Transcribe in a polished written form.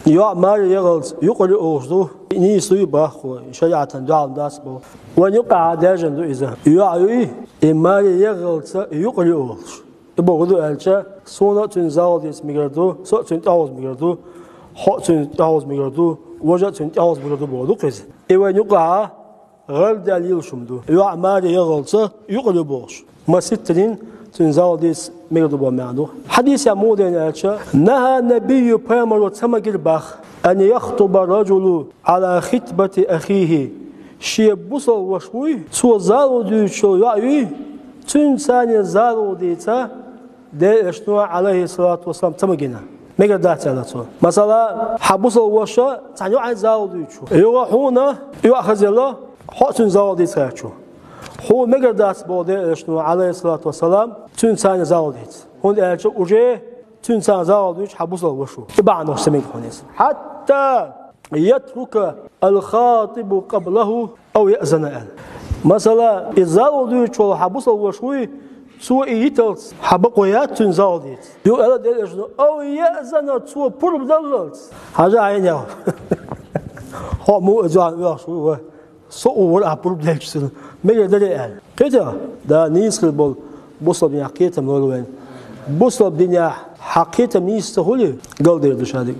يا ماري يغلط يقول أوزدو نيسوي باخو شجعة دعم داس بو ونقع داجن دو إذا يعيي ماري يغلط يقول أوز يبغضو ألشة صونا تنزاو ديس ميجردو صو تنتاوز ميجردو حق تنتاوز ميجردو وجد تنتاوز ميجردو بودو كذا يقع غير دليل شمدو يا ماري يغلط يقول أوز ما ستين تنزاو ديس ميجردو بمعنو حديث يمودين ألشة نهى النبي بيامر وتسمى باخ أن يخطب الرجل على خطبة أخيه شيء بصل وشوي سو زارو دي شو يعي تنسان زارو ديتا ده اشتوى عليه الصلاة والسلام تمجينا ميجر داتي على طول مثلا حبصل وشا تعنيو عن زارو دي شو يروحونا يأخذ الله حسن زارو ديتا شو هو ميجر دات بوده اشتوى عليه الصلاة والسلام تنسان زارو ديت هون أرجع وجه تنسان زارو ديت حبصل وشو تبعنا وسميك هونيس حتى يترك الخاطب قبله أو يأذن له مثلا إزارو ديت شو حبصل وشوي سو يتلس حبقويات تنزال ديت يو ألا ديت أو يأذن سو برب دلت هذا عينه هو مو أجان وشوي صور أبرب دلت مية دليل كده ده نيس البول بوصل بين حكيته مولوين بوصل بين حكيته نيس تقولي قال دير دشادي